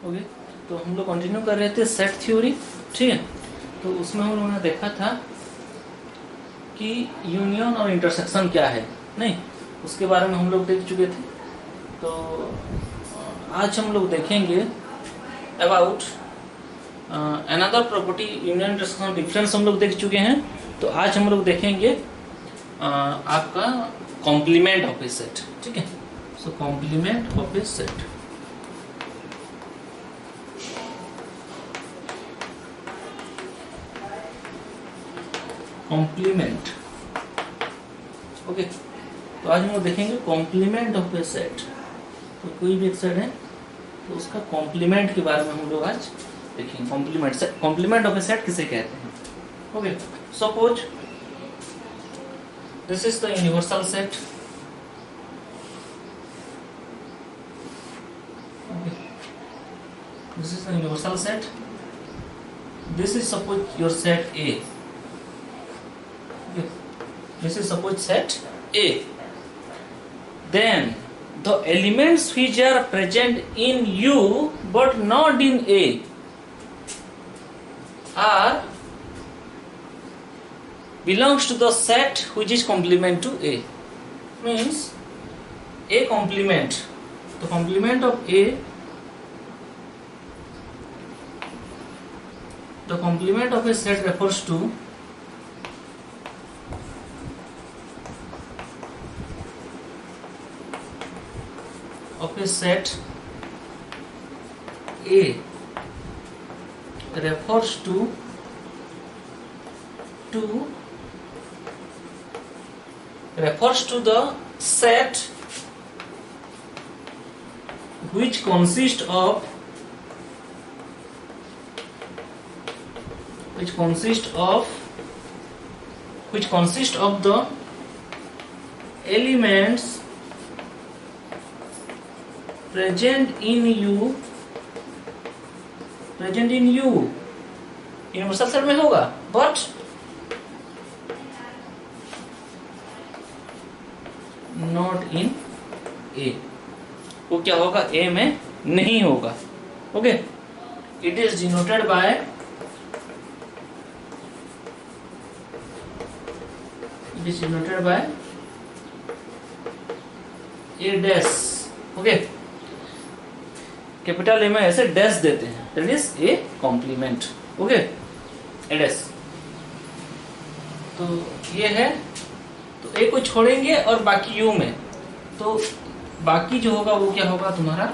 Okay, तो हम लोग कंटिन्यू कर रहे थे सेट थ्योरी, ठीक है। तो उसमें हम लोगों ने देखा था कि यूनियन और इंटरसेक्शन क्या है, नहीं उसके बारे में हम लोग देख चुके थे। तो आज हम लोग देखेंगे about another property, union intersection difference हम लोग देख चुके हैं। तो आज हम लोग देखेंगे आपका कॉम्प्लीमेंट ऑफ ए सेट, ठीक है। So complement of a set, complement, okay. तो आज हम लोग देखेंगे कॉम्प्लीमेंट ऑफ ए सेट। तो कोई भी एक सेट है तो उसका कॉम्प्लीमेंट के बारे में हम लोग आज देखेंगे। कॉम्प्लीमेंट ऑफ ए सेट किसे कहते हैं, okay. Suppose this is the universal set, this is the universal set. This is suppose your set A. Okay. This is suppose set A. Then the elements which are present in U but not in A are belongs to the set which is complement to A. Means A complement. The complement of A, the complement of a set refers to of a set A refers to the set which consists of the elements present in U universal set में होगा but not in ए। वो क्या होगा, ए में नहीं होगा, okay. It is denoted by A dash, okay. Capital A में ऐसे डैश देते हैं, that is A complement, okay, A dash. तो ये है, तो ए को छोड़ेंगे और बाकी यू में, तो बाकी जो होगा वो क्या होगा तुम्हारा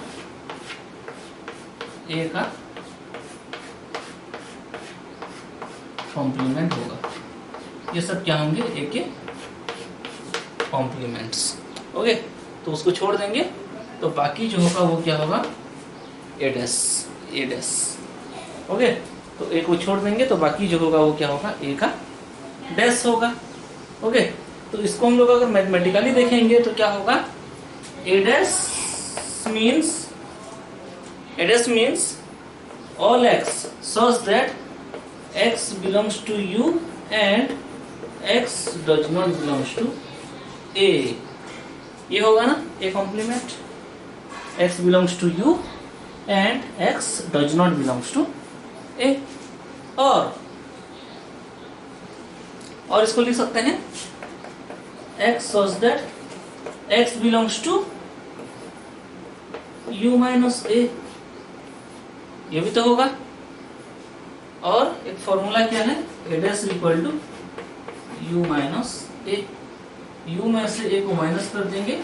ए का कॉम्प्लीमेंट होगा। ये सब क्या होंगे, ए के कॉम्प्लीमेंट्स, ओके। तो उसको छोड़ देंगे तो बाकी जो होगा वो क्या होगा, ए डैश, ओके। तो ए को छोड़ देंगे तो बाकी जो होगा वो क्या होगा, ए का डैश होगा, ओके। तो इसको हम लोग अगर मैथमेटिकली देखेंगे तो क्या होगा, A dash means all X such that x belongs to U and x does not belongs to A। ये होगा ना A complement, x belongs to U and x does not belongs to A। और इसको लिख सकते हैं x such that x belongs to U minus A, ये भी तो होगा। और एक फॉर्मूला क्या है, A dash equal to U minus A. U में से ए को माइनस कर देंगे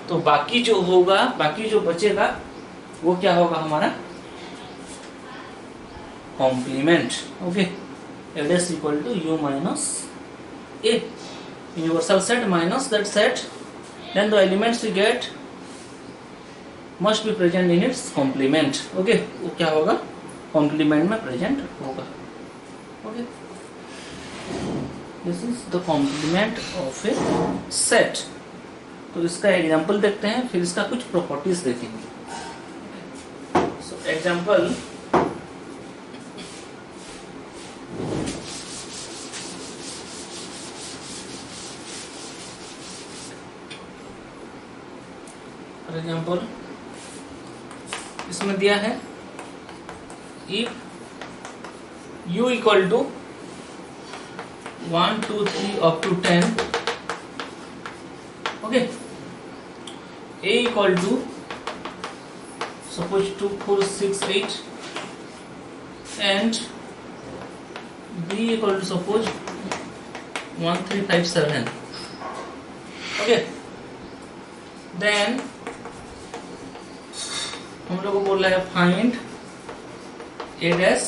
तो बाकी जो होगा, बाकी जो बचेगा वो क्या होगा, हमारा complement, okay. A dash equal to U minus A, universal set minus that set, then the elements we get must be present in its complement, okay. वो क्या होगा, कॉम्प्लीमेंट में प्रेजेंट होगा, okay. This is the complement of a set. तो इसका example देखते हैं, फिर इसका कुछ प्रॉपर्टीज देखेंगे। सो एग्जांपल, फॉर एग्जांपल इसमें दिया है if u equal to 1 2 3 up to 10, okay, a equal to suppose 2 4 6 8 and b equal to suppose 1 3 5 7, okay. Then हम लोग को बोल रहा है find a dash,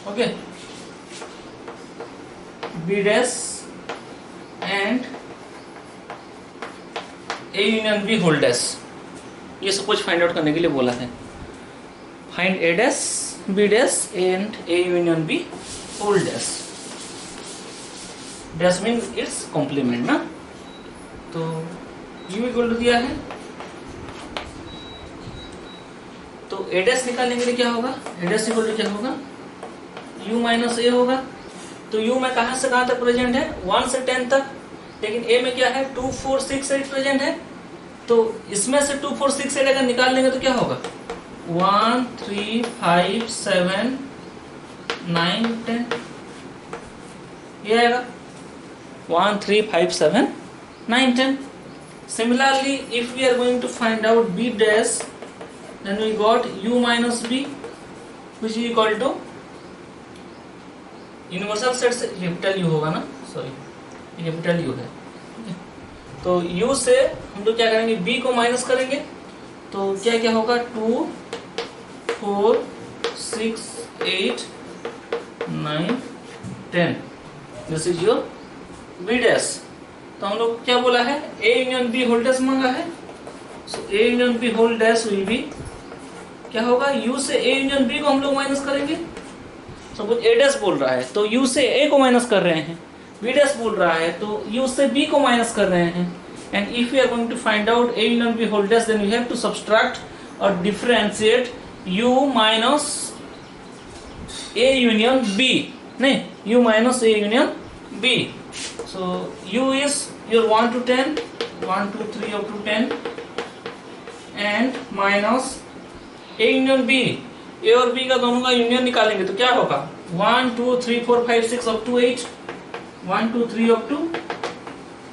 okay, b dash and a union b whole dash. ये सपोज फाइंड आउट करने के लिए बोला है। Find a dash b dash and a union b whole dash. Dash mean its complement ना। तो u इक्वल टू दिया है, तो a डैश निकालने के लिए क्या होगा, a डैश इक्वल टू क्या होगा, u माइनस a होगा। तो u में कहां से कहां तक प्रेजेंट है, 1 से 10 तक, लेकिन a में क्या है 2 4 6 8 प्रेजेंट है। तो इसमें से 2 4 6 8 अगर निकाल लेंगे तो क्या होगा, 1 3 5 7 9 10, ये आएगा 1 3 5 7 9 10। Similarly, if we are going to find out b dash, then we got u minus b, which is equal to universal set से कैपिटल u होगा ना, सॉरी कैपिटल u है। तो u से हम लोग क्या करेंगे, b को माइनस करेंगे, तो क्या क्या होगा 2 4 6 8 9 10, this is your b dash. तो हम लोग क्या बोला है, a union b whole dash मांगा है। So a union b whole dash will be क्या होगा, u से a यूनियन b को हम लोग माइनस करेंगे। सपोज a डैश बोल रहा है तो u से a को माइनस कर रहे हैं, b डैश बोल रहा है तो u से b को माइनस कर रहे हैं। And if you are going to find out a union b whole dash, then you have to subtract और differentiate u minus a union b, नहीं, u minus a union b। So u is your 1 to 10, 1 2 3 up to 10, and minus a union b, a और b का दोनों का union निकालेंगे तो क्या होगा, 1 2 3 4 5 6 up to 8, 1 2 3 up to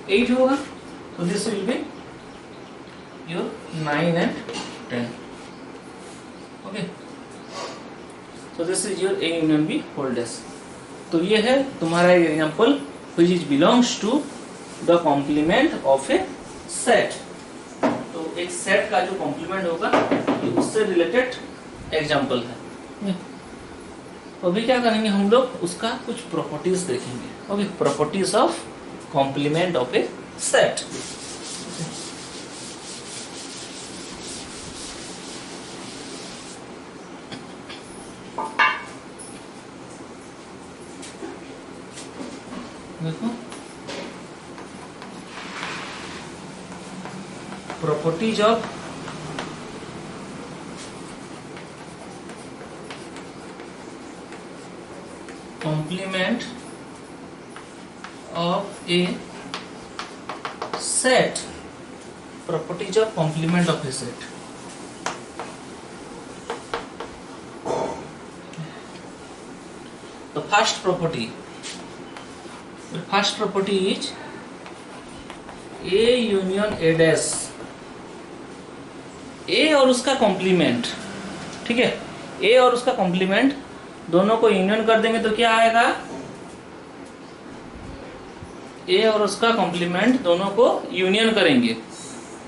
8 होगा। तो this will be your 9 and 10, okay. So this is your a union b whole dash. तो ये है तुम्हारा example which is belongs to the complement of a set। तो एक सेट का जो कॉम्प्लीमेंट होगा ये उससे रिलेटेड एग्जांपल है। तो अभी क्या करेंगे हम लोग, उसका कुछ प्रॉपर्टीज देखेंगे, okay, properties of complement of a set. देखो properties of complement of a set, properties of complement of a set। The first property is a union a dash, a और उसका कॉम्प्लीमेंट, ठीक है, a और उसका complement दोनों को union कर देंगे तो क्या आएगा, a और उसका कॉम्प्लीमेंट दोनों को यूनियन करेंगे,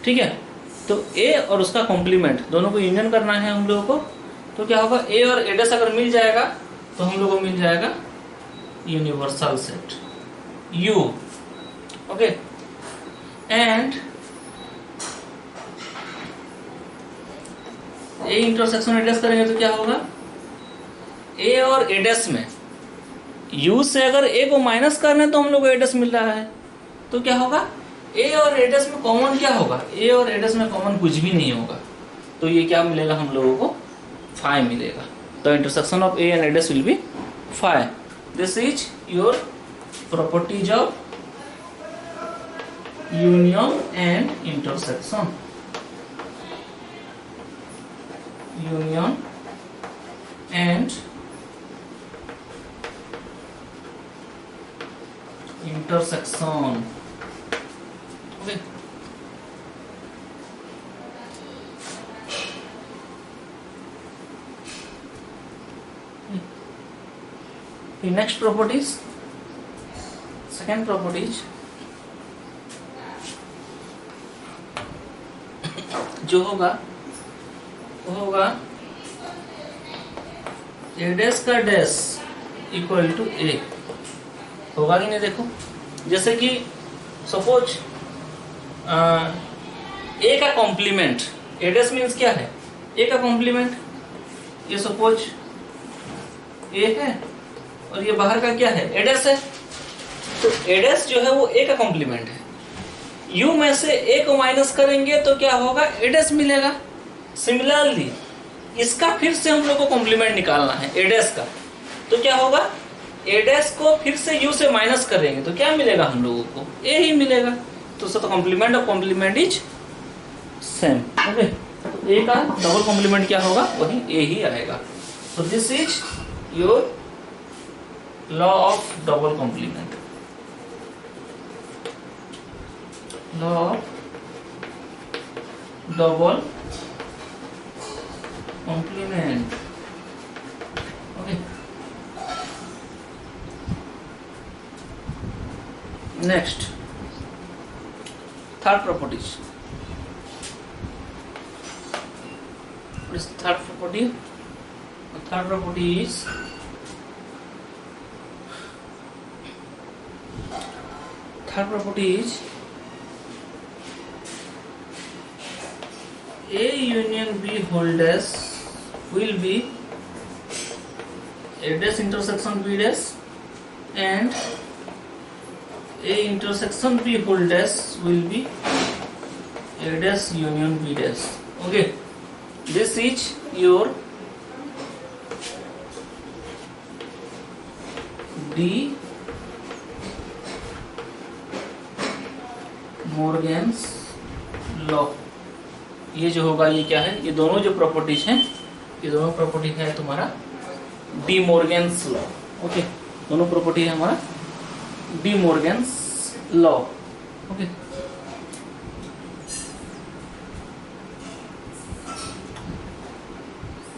ठीक है। तो a और उसका कॉम्प्लीमेंट दोनों को यूनियन करना है हम लोगों को, तो क्या होगा, a और a डैश अगर मिल जाएगा तो हम लोगों को मिल जाएगा universal set u, okay. And a intersection a dash करेंगे तो क्या होगा, a और a डैश में u से अगर a को माइनस करना है तो हम लोग को a डैश मिल रहा है, तो क्या होगा, a और a डैश में कॉमन क्या होगा, a और a डैश में कॉमन कुछ भी नहीं होगा, तो ये क्या मिलेगा हम लोगों को, phi मिलेगा। तो intersection of a and a dash will B phi। This is your properties of union and intersection. union and intersection. Okay. The next properties, second properties जो होगा वो होगा ए डैश का डैश इक्वल टू ए होगा कि नहीं। देखो जैसे कि सपोज ए का कॉम्प्लीमेंट, ए डैश मीन्स क्या है, ए का कॉम्प्लीमेंट, ये सपोज ए है और ये बाहर का क्या है, ए डैश है, तो ए डैश जो है वो ए का कॉम्प्लीमेंट है। यू में से ए को माइनस करेंगे तो क्या होगा, ए डैश मिलेगा। सिमिलरली इसका फिर से हम लोग को कॉम्प्लीमेंट निकालना है ए डैश का, तो क्या होगा, ए डैश को फिर से यू से माइनस करेंगे तो क्या मिलेगा हम लोगों को, ए ही मिलेगा। तो उसका तो complement of complement is same. Okay, तो ए का डबल कॉम्प्लीमेंट क्या होगा, वही ए ही आएगा। तो this is your law of double complement, law of double complement. Okay, next third properties. What is third property? The third property is A union B whole dash will be A dash intersection B dash and A intersection B whole dash will be A dash union B dash. Okay, this is your D Morgan's law। ये जो होगा ये क्या है, ये दोनों जो properties हैं, ये दोनों प्रॉपर्टी है तुम्हारा डी मॉर्गन्स लॉ। ओके, दोनों प्रॉपर्टी है हमारा D Morgan's law. Okay,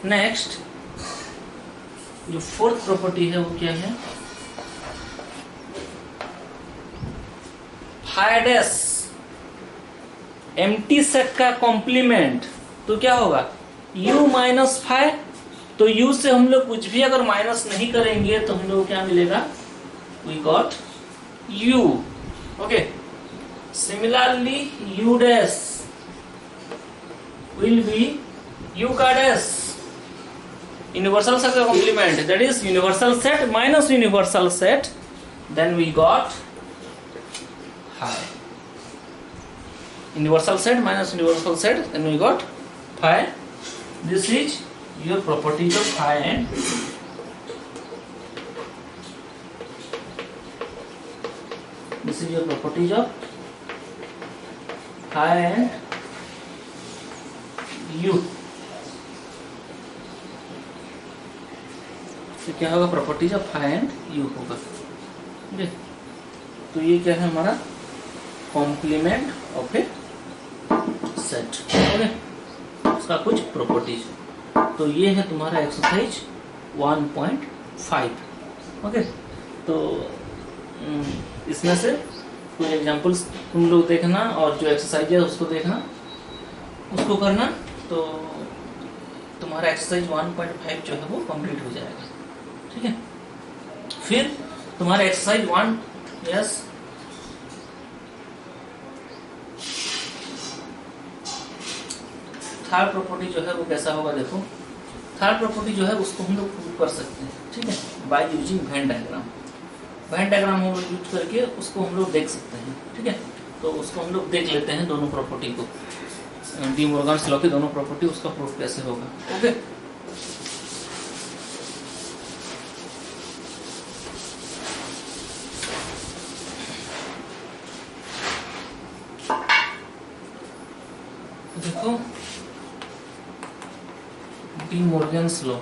next जो फोर्थ प्रॉपर्टी है वो क्या है, फाई डैश एम्प्टी सेट का कॉम्प्लीमेंट, तो क्या होगा, u माइनस फाई। तो u से हम लोग कुछ भी अगर माइनस नहीं करेंगे तो हम लोग क्या मिलेगा, we got u। Okay, similarly u dash will be u का डैश यूनिवर्सल सेट का complement, that is universal set minus universal set, then we got phi. Universal set minus universal set, then we got phi. This is your properties of phi and this is your properties of phi and u। तो क्या होगा, properties of phi and u होगा। Okay, तो ये क्या है हमारा complement of a set. Okay, उसका कुछ प्रॉपर्टीज। तो ये है तुम्हारा एक्सरसाइज 1.5। ओके, तो इसमें से कुछ एग्जांपल्स तुम लोग देखना और जो एक्सरसाइज है उसको देखना, उसको करना, तो तुम्हारा एक्सरसाइज 1.5 जो है वो कंप्लीट हो जाएगा। ठीक है, फिर तुम्हारा एक्सरसाइज 1 यस थर्ड प्रॉपर्टी जो है वो कैसा होगा, देखो थर्ड प्रॉपर्टी जो है उसको हम लोग प्रूव कर सकते हैं। ठीक है, by using Venn diagram. Venn diagram हम लोग यूज करके उसको हम लोग देख सकते हैं। ठीक है, तो उसको हम लोग देख लेते हैं, दोनों प्रॉपर्टी को, डी मॉर्गन्स लॉ की दोनों प्रॉपर्टी, उसका प्रूफ कैसे होगा। ओके, देखो डी मॉर्गन्स लॉ।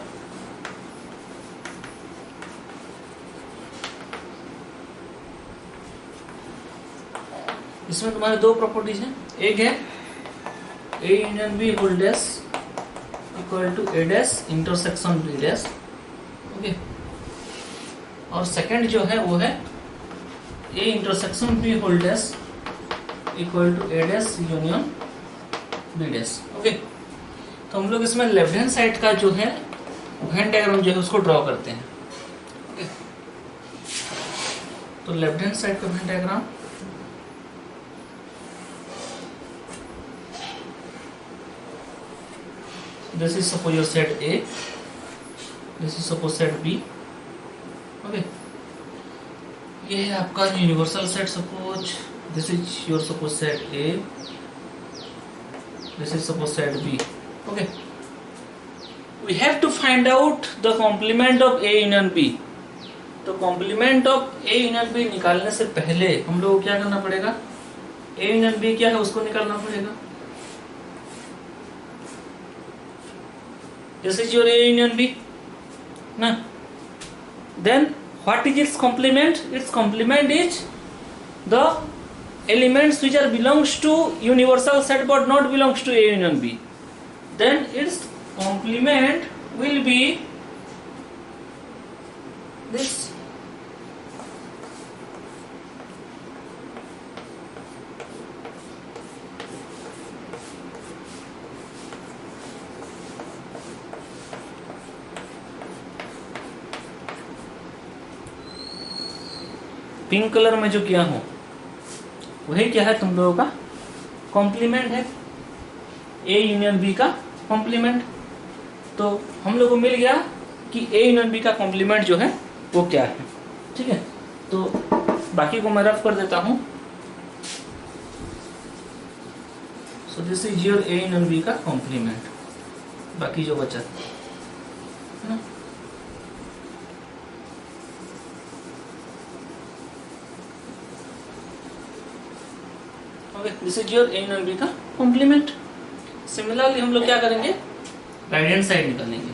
इसमें तुम्हारे दो प्रॉपर्टीज हैं, एक है A union B equal dash equal to A dash intersection B dash, okay, और सेकंड जो है वो है A intersection B whole dash equal to A dash union B dash, okay. तो हम लोग इसमें लेफ्ट हैंड साइड का जो है वेन डायग्राम जो है उसको ड्रॉ करते हैं, ओके। तो लेफ्ट हैंड साइड का Venn diagram this is suppose your set A, this is suppose set B, okay। ये है आपका universal set, suppose this is your suppose set A, this is suppose set B, okay। we have to find out the complement of A union B। तो complement of A union B निकालने से पहले हम लोग को क्या करना पड़ेगा, A union B क्या है उसको निकालना पड़ेगा। This is your A union B, ना? Then what is its complement? Its complement is the elements which are belongs to universal set but not belongs to A union B. Then its complement will be this. Pink colour में जो किया हूं वही क्या है तुम लोगों का कॉम्प्लीमेंट है, ए यूनियन बी का कॉम्प्लीमेंट। तो हम लोग को मिल गया कि ए यूनियन बी का कॉम्प्लीमेंट जो है वो क्या है, ठीक है। तो बाकी को मैं रफ कर देता हूं। So this is your A union B का कॉम्प्लीमेंट, बाकी जो बचा है ना। This is your A union B का कॉम्प्लीमेंट। सिमिलरली हम लोग क्या करेंगे, राइट हैंड साइड निकालेंगे।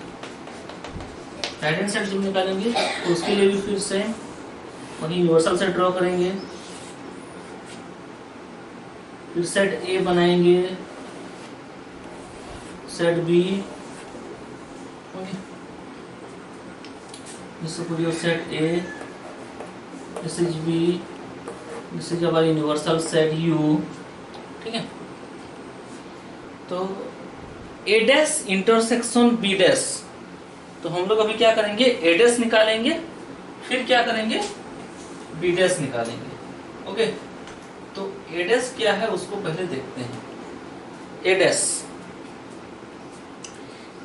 राइट हैंड साइड जब निकालेंगे तो उसके लिए भी फिर से वही यूनिवर्सल सेट ड्रॉ करेंगे, फिर सेट ए बनाएंगे, set B, okay, set A, this is B, this is our universal set U, ठीक है। तो A dash intersection B dash, तो हम लोग अभी क्या करेंगे, ए डैश निकालेंगे, फिर क्या करेंगे, बी डैश निकालेंगे, ओके। तो ए डैश क्या है उसको पहले देखते हैं। ए डैश,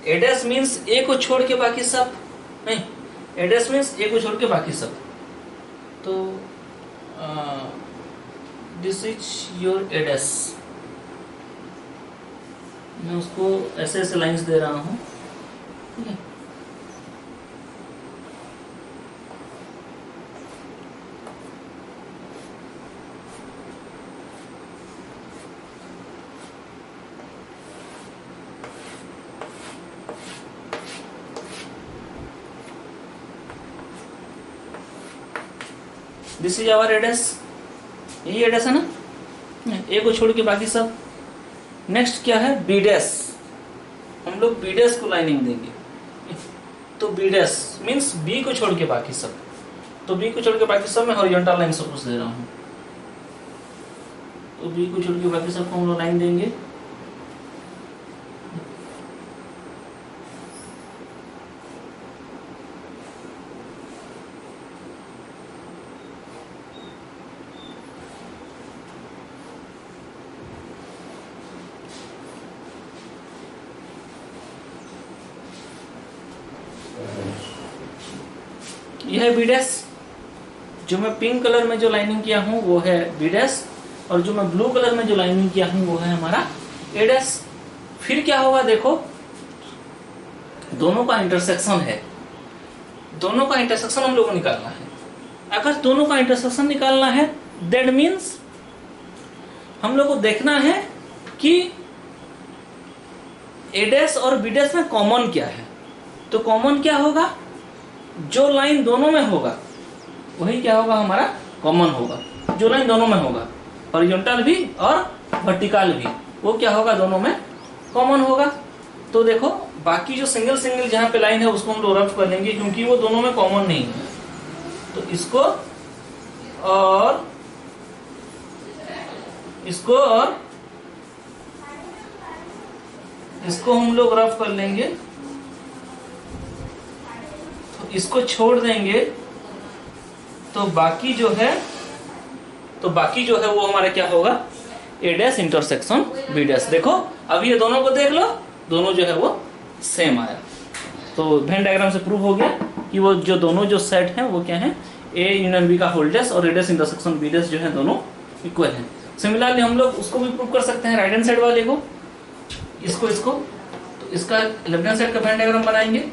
ए डैश मीन्स ए को छोड़ के बाकी सब, नहीं, ए डैश मीन्स ए को छोड़ के बाकी सब। तो this is your A dash, मैं उसको ऐसे ऐसे लाइंस दे रहा हूं, ठीक है। दिस इज आवर एडेस, यही एडेस है ना, ए को छोड़ के बाकी सब। नेक्स्ट क्या है, बी डैश, हम लोग बी डैश को लाइनिंग देंगे। तो बी डैश मीन्स बी को छोड़ के बाकी सब, तो बी को छोड़ के बाकी सब मैं हॉरिजॉन्टल लाइन सपोज दे रहा हूँ, तो बी को छोड़ के बाकी सबको हम लोग लाइन देंगे। यह है बी डैश, जो मैं पिंक कलर में जो लाइनिंग किया हूं वो है बी डैश, और जो मैं ब्लू कलर में जो लाइनिंग किया हूं वो है हमारा ए डैश। फिर क्या होगा, देखो दोनों का इंटरसेक्शन है, दोनों का इंटरसेक्शन हम लोग को निकालना है। अगर दोनों का इंटरसेक्शन निकालना है दैट मीन्स हम लोग को देखना है कि ए डैश और बी डैश में कॉमन क्या है, तो कॉमन क्या होगा, जो लाइन दोनों में होगा वही क्या होगा हमारा कॉमन होगा, जो लाइन दोनों में होगा, हॉरिजॉन्टल भी और वर्टिकल भी, वो क्या होगा दोनों में कॉमन होगा। तो देखो बाकी जो सिंगल सिंगल जहाँ पे लाइन है उसको हम लोग रफ कर लेंगे क्योंकि वो दोनों में कॉमन नहीं है। तो इसको और इसको और इसको हम लोग रफ कर लेंगे, तो इसको छोड़ देंगे, तो बाकी जो है वो हमारा क्या होगा, A dash intersection B dash. देखो अब ये दोनों को देख लो, दोनों जो है वो सेम आया। तो वेन डायग्राम से प्रूव हो गया कि वो जो दोनों जो सेट हैं वो क्या है, ए यूनियन बी का होल डैश और ए डैश इंटरसेक्शन बी डैश जो है दोनों इक्वल हैं। सिमिलरली हम लोग उसको भी प्रूव कर सकते हैं, राइट हैंड साइड वाले को, इसको तो इसका लेफ्ट हैंड साइड का वेन डायग्राम बनाएंगे।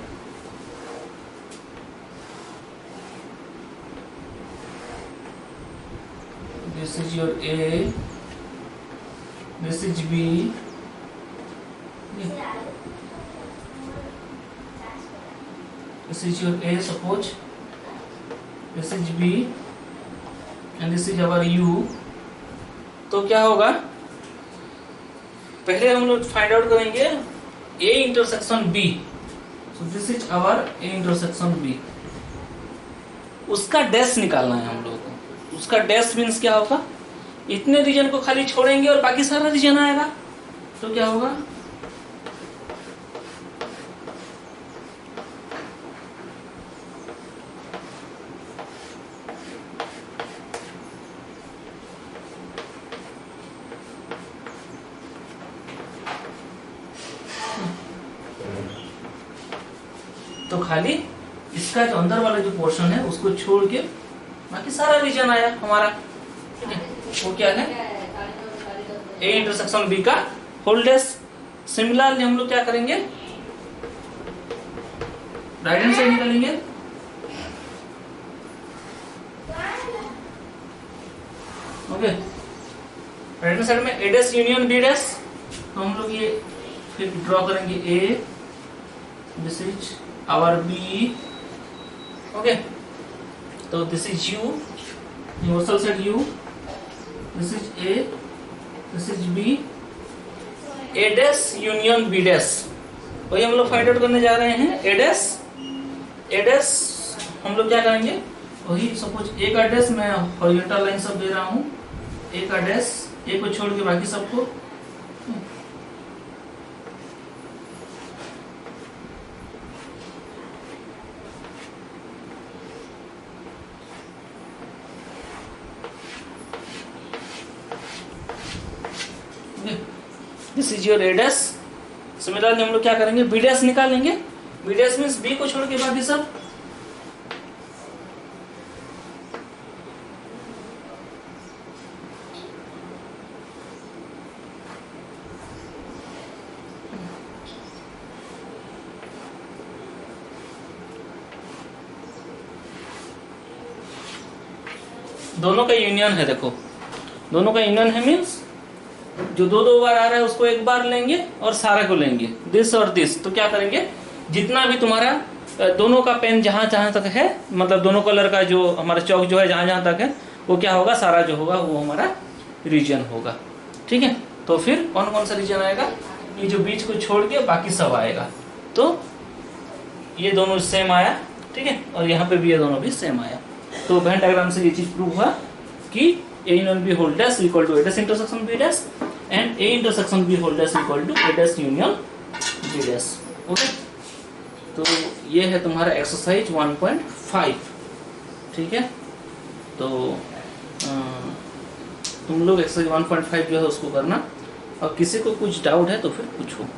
This is your A, this is B, this is your A, suppose this is B and this is our U। तो क्या होगा, पहले हम लोग फाइंड आउट करेंगे A intersection B। So this is our A intersection B, उसका dash निकालना है हम लोगों को। उसका डैश मीन्स क्या होगा, इतने रीजन को खाली छोड़ेंगे और बाकी सारा रीजन आएगा। तो क्या होगा, तो खाली इसका जो अंदर वाला जो पोर्शन है उसको छोड़ के बाकी सारा रीजन आया हमारा, ठीक है। वो क्या है, ए इंटरसेक्शन बी का होल डैश। सिमिलरली हम लोग क्या करेंगे, राइट हैंड साइड निकालेंगे, ओके। राइट हैंड साइड में A dash union B dash, तो हम लोग ये फिर ड्रॉ करेंगे A, this is our B, okay. तो this is U, universal set U, this is A, this is B, A dash union B dash, वही हम लोग फाइंड आउट करने जा रहे हैं। A डैश हम लोग क्या करेंगे, वही सपोज A का डैश मैं हॉरिजॉन्टल लाइन सब दे रहा हूँ, A का डैश, A को छोड़ के बाकी सबको, this is your A dash. Similarly हम लोग क्या करेंगे, बी डैश निकालेंगे, बी डैश मीन्स बी को छोड़ के बाकी सब, दोनों का यूनियन है। देखो दोनों का यूनियन है मीन्स जो दो बार आ रहा है उसको एक बार लेंगे और सारा को लेंगे, दिस और दिस। तो क्या करेंगे, जितना भी तुम्हारा दोनों का पेन जहां जहां तक है, मतलब दोनों कलर का जो हमारा चौक जो है जहां जहां तक है, वो क्या होगा, सारा जो होगा वो हमारा रीजन होगा, ठीक है। तो फिर कौन कौन सा रीजन आएगा, ये जो बीच को छोड़ के बाकी सब आएगा। तो ये दोनों सेम आया, ठीक है, और यहाँ पे भी ये दोनों भी सेम आया। तो वेन डायग्राम से ये चीज प्रूव हुआ कि A union B whole dash equal to A dash intersection B dash and A intersection B whole dash equal to A dash union B dash, okay. तो ये है तुम्हारा एक्सरसाइज 1.5, ठीक है। तो तुम लोग एक्सरसाइज 1.5 जो है उसको करना, और किसी को कुछ डाउट है तो फिर पूछो।